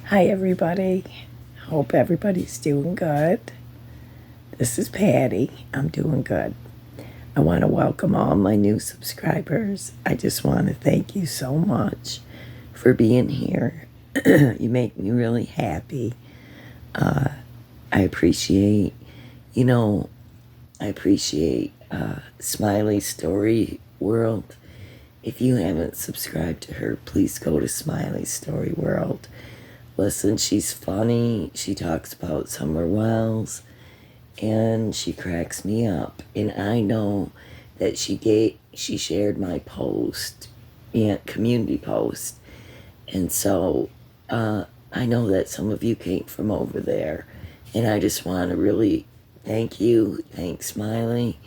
Hi, everybody. Hope everybody's doing good. This is Patty. I'm doing good. I want to welcome all my new subscribers. I just want to thank you so much for being here. You make me really happy. I appreciate, you know, I appreciate Smiley Story World. If you haven't subscribed to her, please go to Smiley Story World. Listen, she's funny. She talks about summer wells, and she cracks me up. And I know that she shared my post, community post, and so I know that some of you came from over there, and I just want to really thank you. Thanks, Smiley.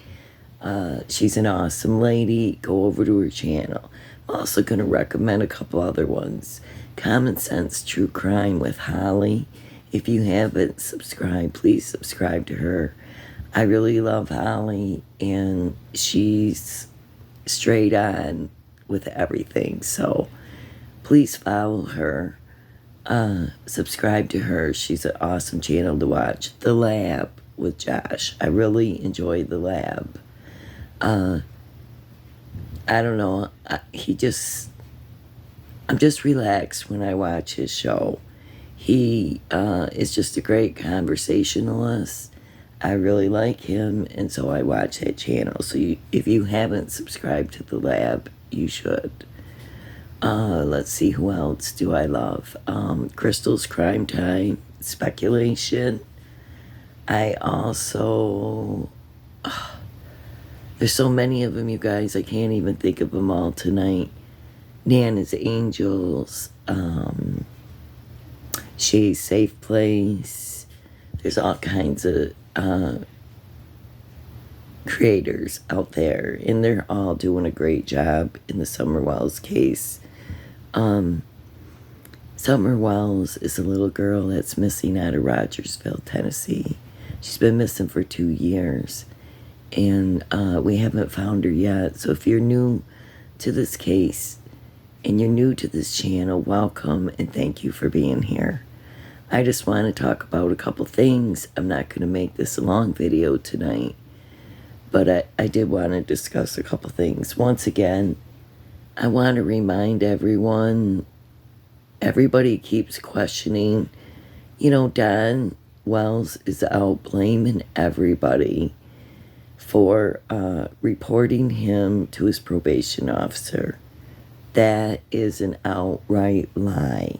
She's an awesome lady. Go over to her channel. I'm also going to recommend a couple other ones. Common Sense True Crime with Holly. If you haven't subscribed, please subscribe to her. I really love Holly, and she's straight on with everything. So please follow her. Subscribe to her. She's an awesome channel to watch. The Lab with Josh. I really enjoy The Lab. I don't know. I'm just relaxed when I watch his show. He is just a great conversationalist. I really like him, and so I watch that channel. So if you haven't subscribed to The Lab, you should. Let's see, who else do I love? Crystal's Crime Time, Speculation. I also... there's so many of them, you guys. I can't even think of them all tonight. Nana's Angels, She's Safe Place. There's all kinds of creators out there, and they're all doing a great job in the Summer Wells case. Summer Wells is a little girl that's missing out of Rogersville, Tennessee. She's been missing for 2 years, and we haven't found her yet. So if you're new to this case, and you're new to this channel, welcome, and thank you for being here. I just want to talk about a couple things. I'm not going to make this a long video tonight, but I did want to discuss a couple things. Once again, I want to remind everyone, everybody keeps questioning, Don Wells is out blaming everybody for reporting him to his probation officer. That is an outright lie.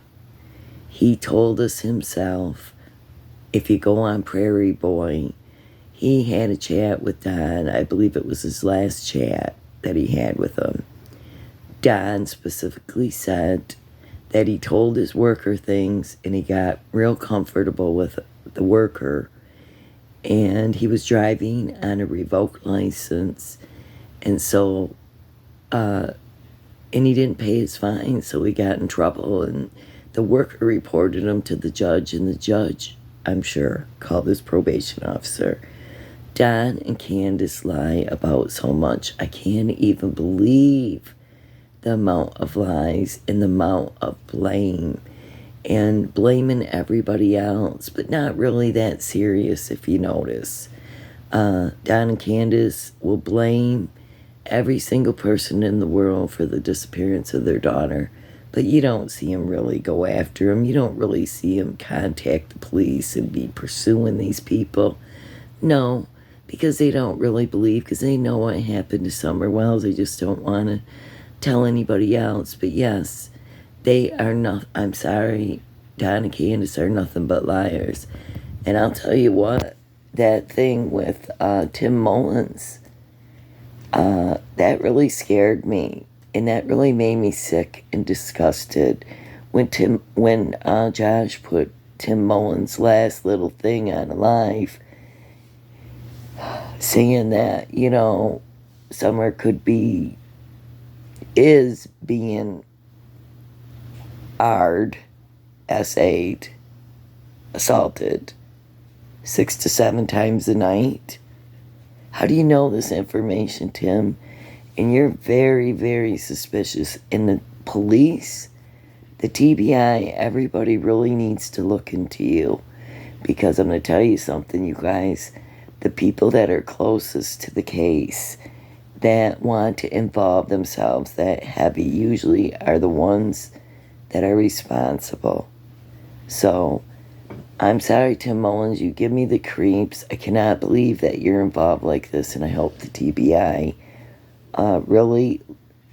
He told us himself, if you go on Prairie Boy, he had a chat with Don. I believe it was his last chat that he had with him. Don specifically said that he told his worker things, and he got real comfortable with the worker, and he was driving on a revoked license, and so and he didn't pay his fine, so he got in trouble, and the worker reported him to the judge, and the judge, I'm sure, called his probation officer. Don and Candace lie about so much. I can't even believe the amount of lies and the amount of blame, and blaming everybody else, but not really that serious, if you notice. Don and Candace will blame every single person in the world for the disappearance of their daughter, but you don't see them really go after them. You don't really see them contact the police and be pursuing these people. No, because they don't really believe, because they know what happened to Summer Wells. They just don't want to tell anybody else. But yes, they are not, I'm sorry, Don and Candace are nothing but liars. And I'll tell you what, that thing with Tim Mullins, that really scared me, and that really made me sick and disgusted when Josh put Tim Mullins' last little thing on live, saying that, Summer is being SA'd, assaulted 6 to 7 times a night. How do you know this information, Tim? And you're very, very suspicious. And the police The TBI, everybody really needs to look into you, because I'm going to tell you something, you guys. The people that are closest to the case that want to involve themselves that heavy usually are the ones that are responsible. So, I'm sorry, Tim Mullins, you give me the creeps. I cannot believe that you're involved like this, and I hope the TBI really,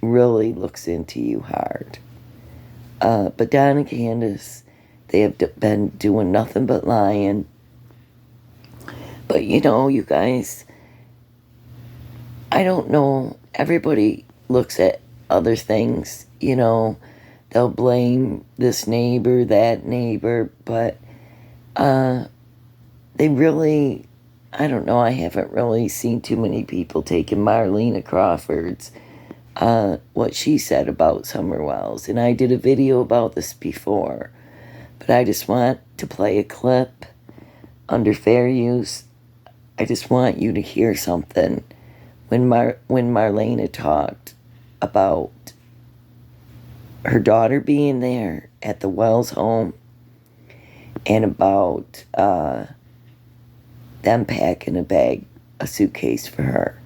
really looks into you hard. But Don and Candace, they have been doing nothing but lying. But you know, you guys, I don't know. Everybody looks at other things, you know. They'll blame this neighbor, that neighbor, but they really, I don't know, I haven't really seen too many people taking Marlena Crawford's what she said about Summer Wells. And I did a video about this before, but I just want to play a clip under fair use. I just want you to hear something. When Marlena talked about her daughter being there at the Wells home, and about them packing a suitcase for her.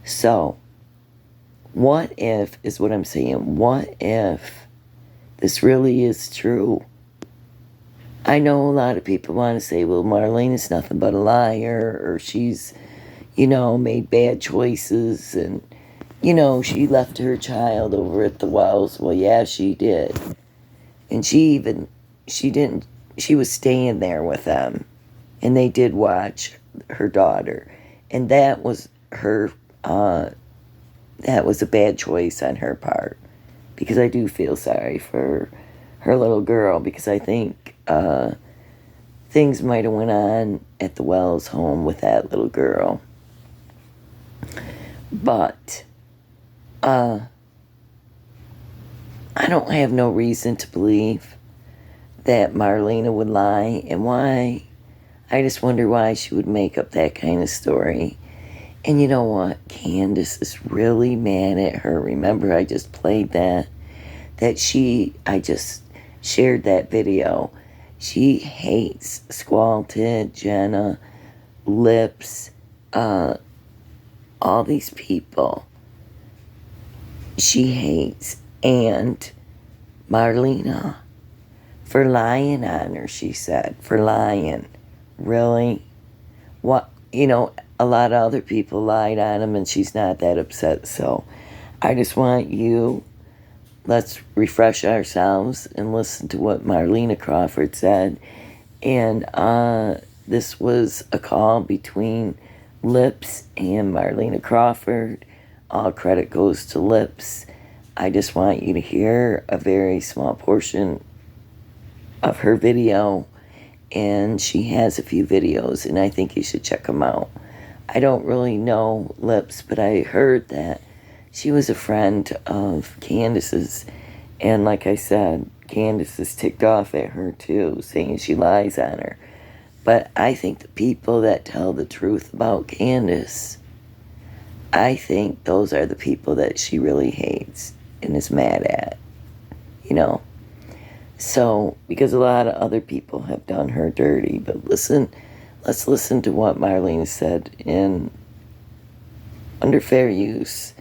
So, what if, is what I'm saying, what if this really is true? I know a lot of people want to say, well, Marlena's nothing but a liar, or she's, you know, made bad choices, and, you know, she left her child over at the Wells. Well, yeah, she did. And she was staying there with them, and they did watch her daughter, and that was a bad choice on her part, because I do feel sorry for her little girl, because I think things might have went on at the Wells home with that little girl. But I don't have no reason to believe that Marlena would lie, and why. I just wonder why she would make up that kind of story. And you know what? Candace is really mad at her. Remember, I just played that I just shared that video. She hates Squalted, Jenna, Lips, all these people. She hates. And Marlena, for lying on her, she said. For lying. Really? What? You know, a lot of other people lied on him, and she's not that upset. So I just want you, let's refresh ourselves and listen to what Marlena Crawford said. And this was a call between Lips and Marlena Crawford. All credit goes to Lips. I just want you to hear a very small portion of her video, and she has a few videos, and I think you should check them out. I don't really know Lips, but I heard that she was a friend of Candace's, and like I said, Candace is ticked off at her too, saying she lies on her. But I think the people that tell the truth about Candace, I think those are the people that she really hates and is mad at, you know. So, because a lot of other people have done her dirty, but let's listen to what Marlena said in under fair use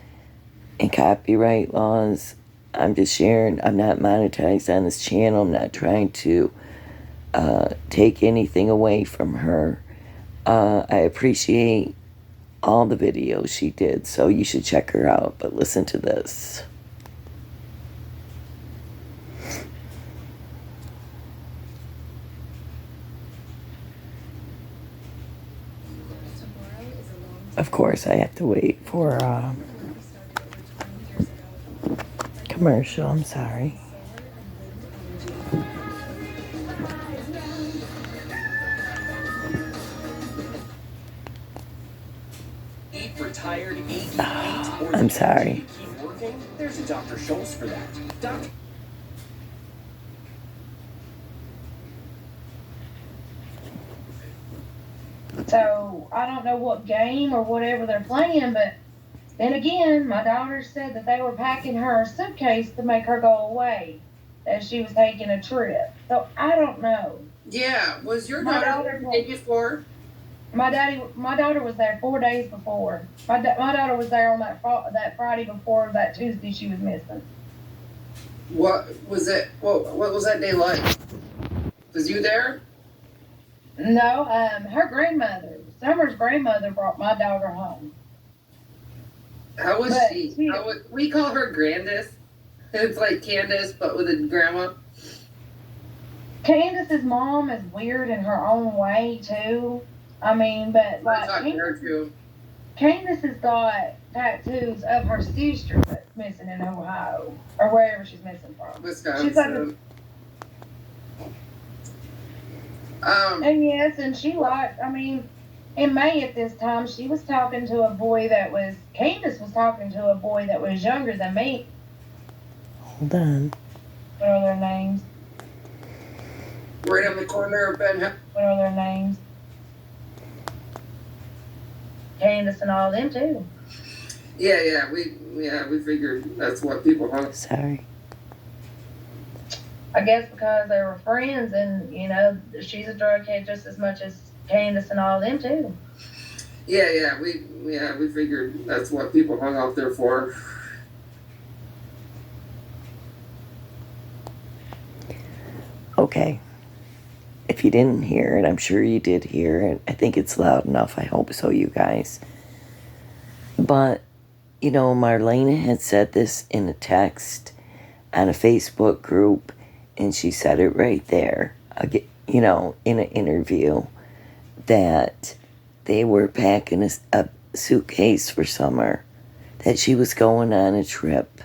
and copyright laws. I'm just sharing. I'm not monetized on this channel. I'm not trying to take anything away from her. I appreciate all the videos she did, so you should check her out. But listen to this. Of course, I have to wait for commercial. I'm sorry. I'm sorry. There's a Dr. Schultz for that. So I don't know what game or whatever they're playing, but then again, my daughter said that they were packing her a suitcase to make her go away. that she was taking a trip. So I don't know. Yeah, was your My daughter daughter, the day before? my daughter was there 4 days before. My daughter was there on that Friday before that Tuesday she was missing. What was it? What was that day like? Was you there? No, her grandmother, Summer's grandmother, brought my daughter home. How was But she? We call her Grandis. It's like Candace, but with a grandma. Candace's mom is weird in her own way too. I mean, but I like talked to her too. Candace has got tattoos of her sister that's missing in Ohio or wherever she's missing from. Wisconsin. And yes, and she liked. I mean, in May at this time, she was talking to a boy that was. Candace was talking to a boy that was younger than me. Hold on. What are their names? Right on the corner of Ben. What are their names? Candace and all them too. Yeah, we figured that's what people hung. Sorry. I guess because they were friends, and she's a drug head just as much as Candace and all them too. Yeah, we figured that's what people hung out there for. Okay. If you didn't hear it, I'm sure you did hear it. I think it's loud enough. I hope so, you guys. But, Marlena had said this in a text on a Facebook group, and she said it right there, in an interview, that they were packing a suitcase for Summer, that she was going on a trip.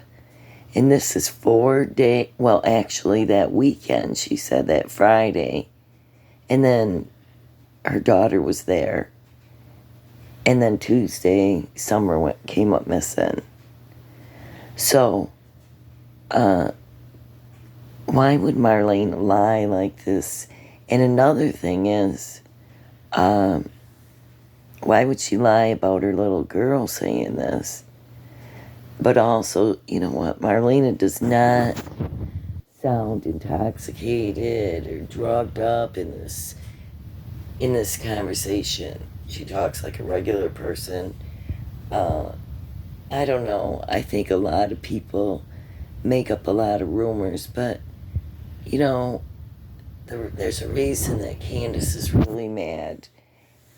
And this is 4 days, well, actually that weekend, she said, that Friday. And then her daughter was there. And then Tuesday, Summer came up missing. So, why would Marlena lie like this? And another thing is, why would she lie about her little girl saying this? But also, you know what? Marlena does not sound intoxicated or drugged up in this conversation. She talks like a regular person. I don't know. I think a lot of people make up a lot of rumors, but there's a reason that Candace is really mad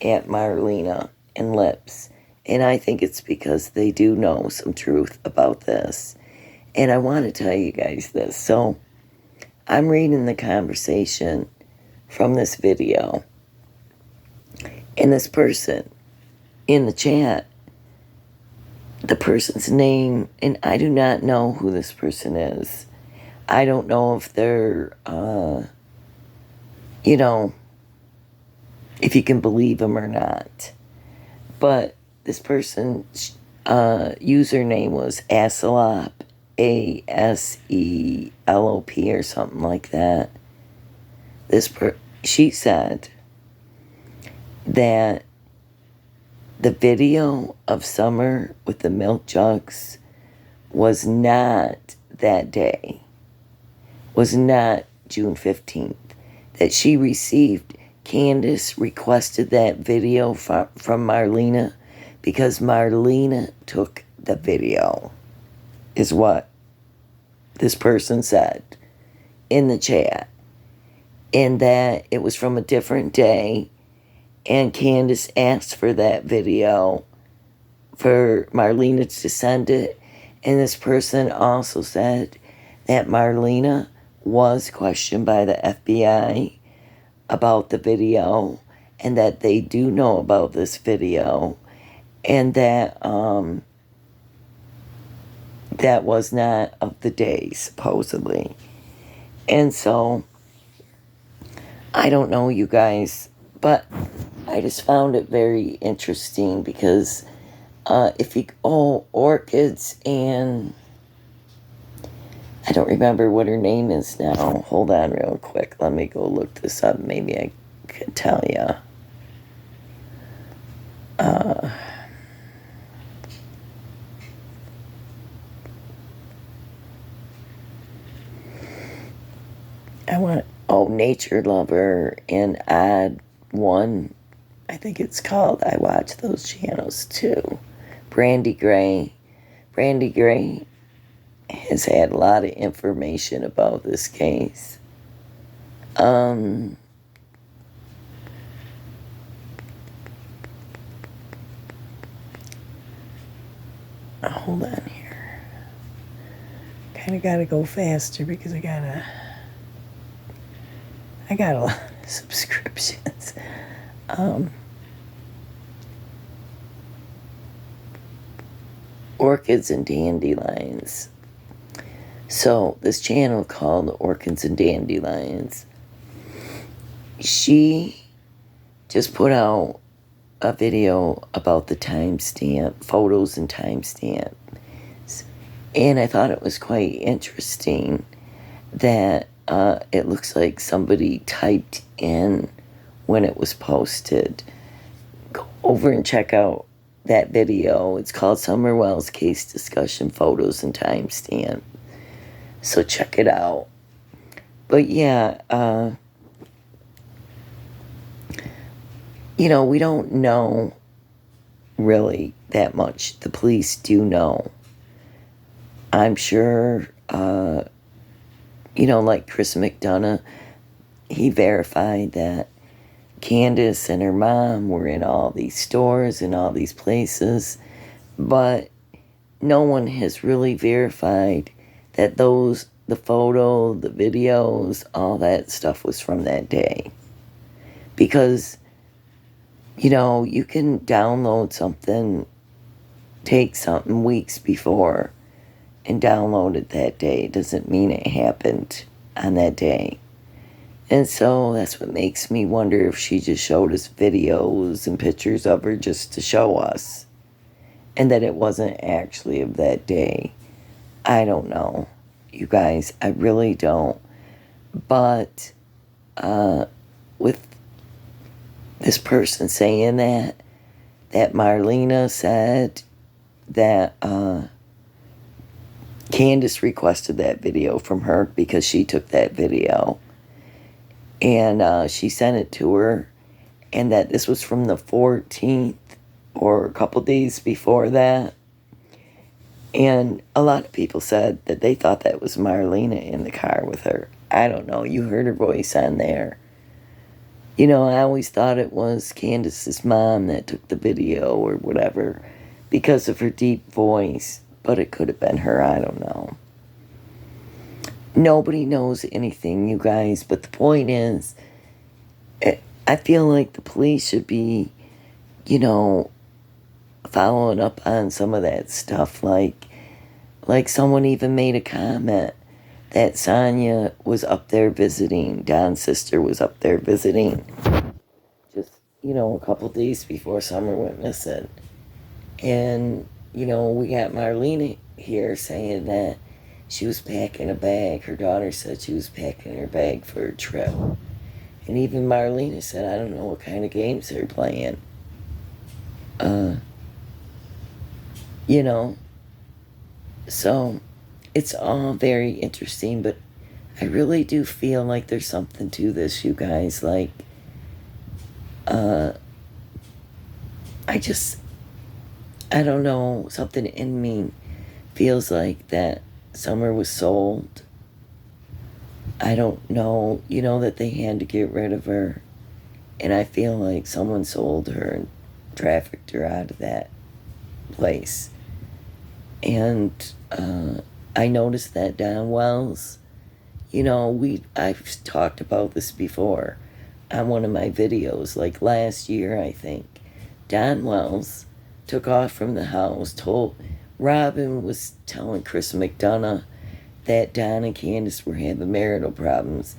at Marlena and Lips. And I think it's because they do know some truth about this. And I want to tell you guys this. So, I'm reading the conversation from this video. And this person in the chat, the person's name, and I do not know who this person is. I don't know if they're, if you can believe them or not. But this person's username was Aselop, ASELOP or something like that. She said that the video of Summer with the milk jugs was not that day, was not June 15th, that she received. Candace requested that video from Marlena because Marlena took the video, is what this person said in the chat. And that it was from a different day, and Candace asked for that video for Marlena to send it. And this person also said that Marlena was questioned by the FBI about the video, and that they do know about this video, and that that was not of the day, supposedly. And so, I don't know, you guys, but I just found it very interesting because Orchids and I don't remember what her name is now. Hold on real quick. Let me go look this up. Maybe I can tell you. Nature Lover and Odd One. I think it's called. I watch those channels too. Brandy Gray. Brandy Gray has had a lot of information about this case. Hold on here. Kind of got to go faster because I got a lot of subscriptions. Orchids and Dandelions. So this channel called Orchids and Dandelions, she just put out a video about the timestamp, photos and timestamp. And I thought it was quite interesting that it looks like somebody typed in when it was posted. Go over and check out that video. It's called Summer Wells Case Discussion Photos and Timestamp. So check it out. But yeah, we don't know really that much. The police do know. I'm sure, like Chris McDonough, he verified that Candace and her mom were in all these stores and all these places, but no one has really verified that the photo, the videos, all that stuff was from that day. Because, you can download something, take something weeks before, and download it that day. It doesn't mean it happened on that day. And so that's what makes me wonder if she just showed us videos and pictures of her just to show us, and that it wasn't actually of that day. I don't know, you guys. I really don't. But with this person saying that Marlena said that Candace requested that video from her because she took that video. And she sent it to her. And that this was from the 14th or a couple days before that. And a lot of people said that they thought that was Marlena in the car with her. I don't know. You heard her voice on there. I always thought it was Candace's mom that took the video or whatever because of her deep voice. But it could have been her. I don't know. Nobody knows anything, you guys. But the point is, I feel like the police should be, following up on some of that stuff. Like someone even made a comment that Sonia was up there visiting. Don's sister was up there visiting. Just, a couple days before Summer went missing. And, we got Marlena here saying that she was packing a bag. Her daughter said she was packing her bag for a trip. And even Marlena said, I don't know what kind of games they're playing. So it's all very interesting, but I really do feel like there's something to this, you guys. Like, I don't know, something in me feels like that Summer was sold. I don't know, that they had to get rid of her. And I feel like someone sold her and trafficked her out of that place. And I noticed that Don Wells, I've talked about this before on one of my videos, like last year, I think. Don Wells took off from the house, Robin was telling Chris McDonough that Don and Candace were having marital problems.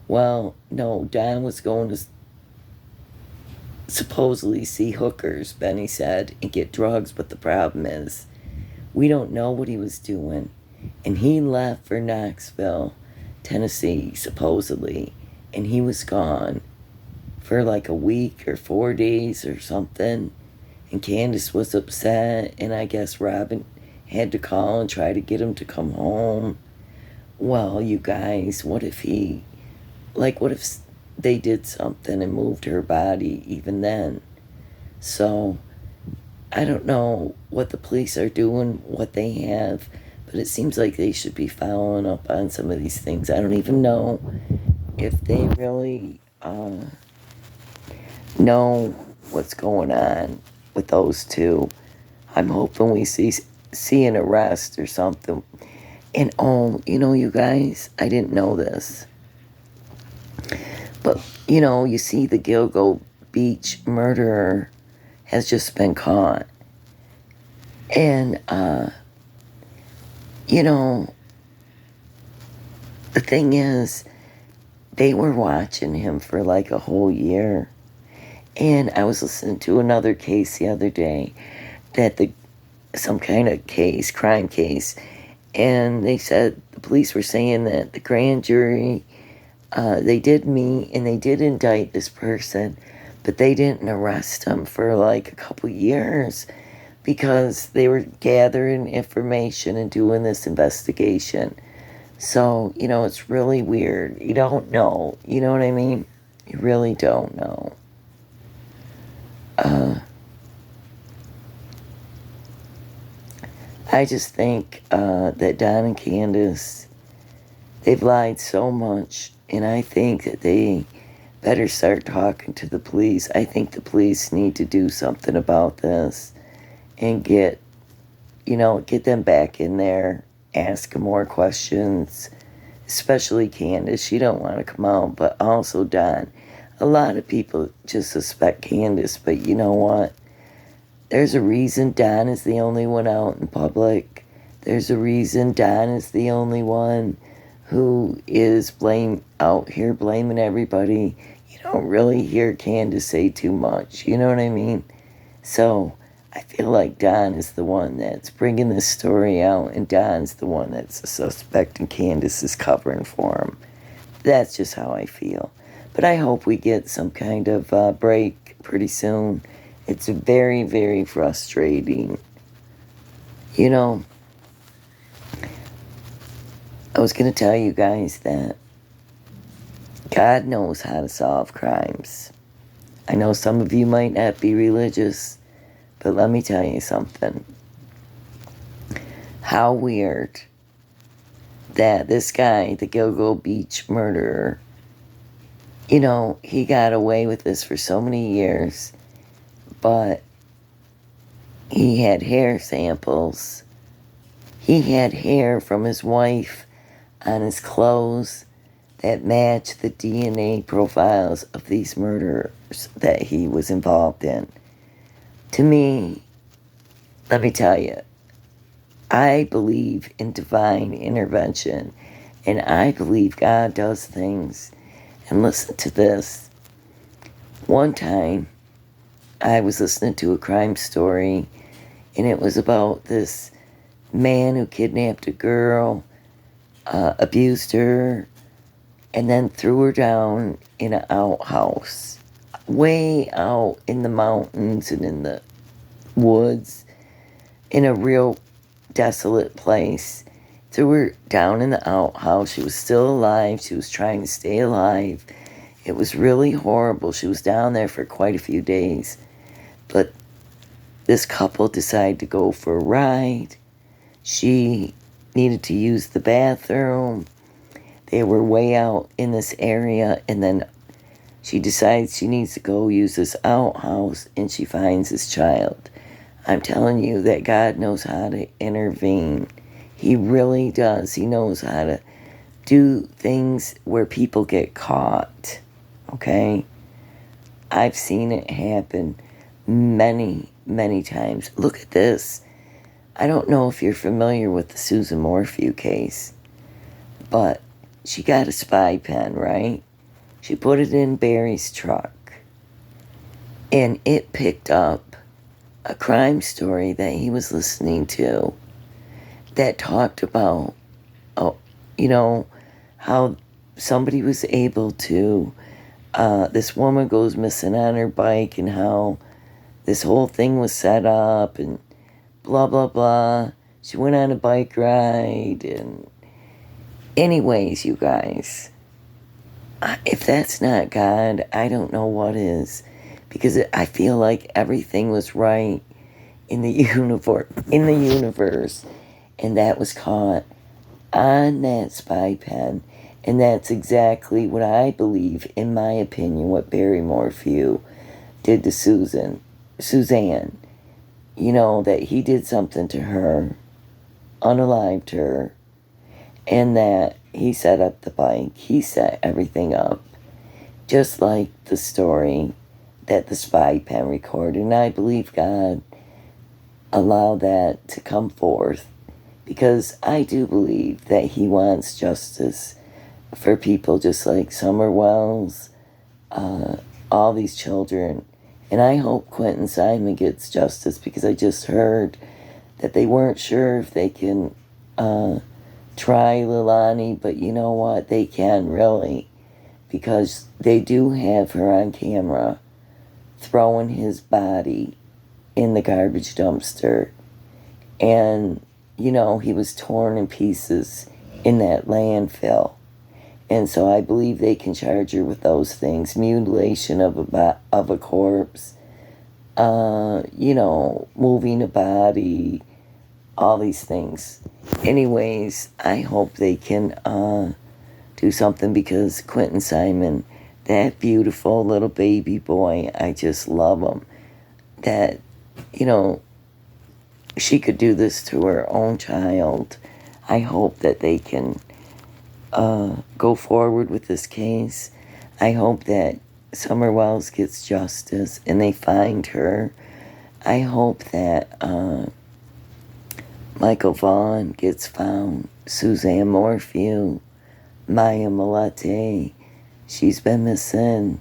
Well, no, Don was going to supposedly see hookers, Benny said, and get drugs, but the problem is, we don't know what he was doing. And he left for Knoxville, Tennessee, supposedly, and he was gone for like a week or 4 days or something. And Candace was upset, and I guess Robin had to call and try to get him to come home. Well, you guys, what if he like, what if they did something and moved her body even then? So, I don't know what the police are doing, what they have, but it seems like they should be following up on some of these things. I don't even know if they really know what's going on with those two. I'm hoping we see an arrest or something. And you guys, I didn't know this, but you see the Gilgo Beach murderer has just been caught. And the thing is, they were watching him for like a whole year. And I was listening to another case the other day that some kind of crime case, and they said, the police were saying that the grand jury, they did meet and they did indict this person, but they didn't arrest him for like a couple years because they were gathering information and doing this investigation. So, it's really weird. You don't know. You know what I mean? You really don't know. I just think that Don and Candace, they've lied so much, and I think that they better start talking to the police. I think the police need to do something about this and get them back in there, ask them more questions, especially Candace. She don't want to come out, but also Don. A lot of people just suspect Candace, but you know what? There's a reason Don is the only one out in public. There's a reason Don is the only one who is out here blaming everybody. You don't really hear Candace say too much. You know what I mean? So I feel like Don is the one that's bringing this story out, and Don's the one that's a suspect, and Candace is covering for him. That's just how I feel. But I hope we get some kind of break pretty soon. It's very, very frustrating. I was going to tell you guys that God knows how to solve crimes. I know some of you might not be religious, but let me tell you something. How weird that this guy, the Gilgo Beach murderer, he got away with this for so many years, but he had hair samples. He had hair from his wife on his clothes that matched the DNA profiles of these murderers that he was involved in. To me, let me tell you, I believe in divine intervention, and I believe God does things. And listen to this. One time, I was listening to a crime story, and it was about this man who kidnapped a girl, abused her, and then threw her down in an outhouse, way out in the mountains and in the woods, in a real desolate place. Threw her down in the outhouse. She was still alive. She was trying to stay alive. It was really horrible. She was down there for quite a few days. But this couple decided to go for a ride. She needed to use the bathroom. They were way out in this area, and then she decides she needs to go use this outhouse, and she finds this child. I'm telling you that God knows how to intervene. He really does. He knows how to do things where people get caught. Okay? I've seen it happen many, many times. Look at this. I don't know if you're familiar with the Susan Morphew case, but she got a spy pen, right? She put it in Barry's truck, and it picked up a crime story that he was listening to that talked about, how somebody was able to, this woman goes missing on her bike, and how this whole thing was set up, and blah, blah, blah. She went on a bike ride, and anyways, you guys, if that's not God, I don't know what is. Because I feel like everything was right in the universe, and that was caught on that spy pen. And that's exactly what I believe, in my opinion, what Barry Morphew did to Suzanne. You know, that he did something to her, unalived her, and that he set up the bike. He set everything up, just like the story that the spy pen recorded. And I believe God allowed that to come forth, because I do believe that he wants justice for people just like Summer Wells, all these children. And I hope Quentin Simon gets justice, because I just heard that they weren't sure if they can try Lilani, but you know what? They can, really, because they do have her on camera throwing his body in the garbage dumpster. And, you know, he was torn in pieces in that landfill. And so I believe they can charge her with those things. Mutilation of a corpse, you know, moving a body, all these things. Anyways, I hope they can do something, because Quentin Simon, that beautiful little baby boy, I just love him. That, you know, she could do this to her own child. I hope that they can go forward with this case. I hope that Summer Wells gets justice and they find her. I hope that Michael Vaughn gets found. Suzanne Morphew, Maya Malate, she's been missing.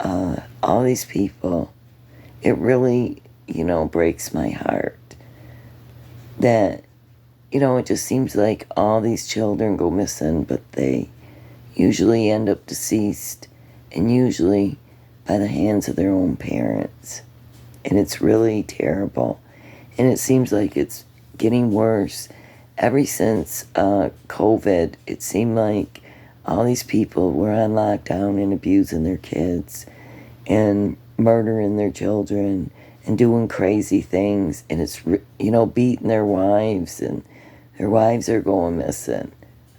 All these people. It really, you know, breaks my heart that, you know, it just seems like all these children go missing, but they usually end up deceased, and usually by the hands of their own parents. And it's really terrible. And it seems like it's getting worse. Ever since COVID, it seemed like all these people were on lockdown and abusing their kids and murdering their children and doing crazy things. And it's, you know, beating their wives, and their wives are going missing.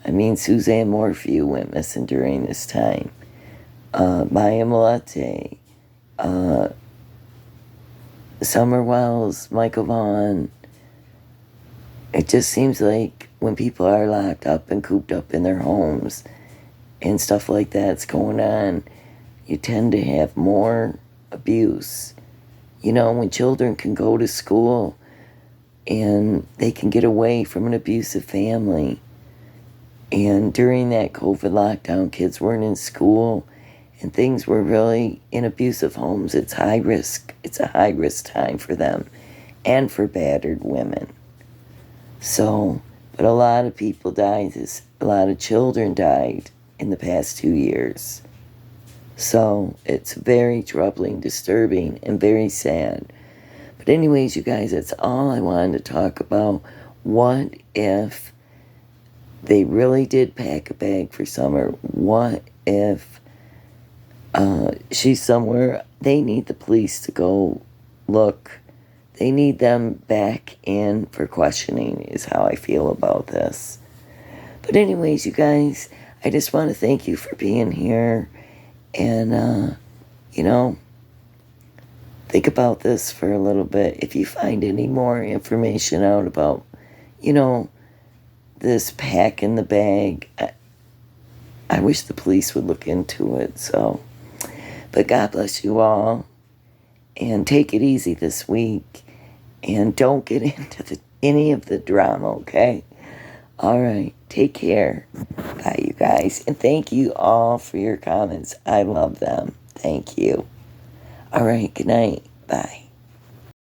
I mean, Suzanne Morphew went missing during this time. Maya Malate, Summer Wells, Michael Vaughn. It just seems like when people are locked up and cooped up in their homes and stuff like that's going on, you tend to have more abuse. You know, when children can go to school and they can get away from an abusive family. And during that COVID lockdown, kids weren't in school and things were really in abusive homes. It's high risk. It's a high risk time for them and for battered women. So, but a lot of people died. A lot of children died in the past 2 years. So it's very troubling, disturbing, and very sad. But anyways, you guys, that's all I wanted to talk about. What if they really did pack a bag for Summer? What if she's somewhere? They need the police to go look. They need them back in for questioning, is how I feel about this. But anyways, you guys, I just want to thank you for being here. And, you know, think about this for a little bit. If you find any more information out about, you know, this pack in the bag, I wish the police would look into it. So, but God bless you all. And take it easy this week. And don't get into any of the drama, okay? All right. Take care. Bye, you guys. And thank you all for your comments. I love them. Thank you. All right. Good night. Bye.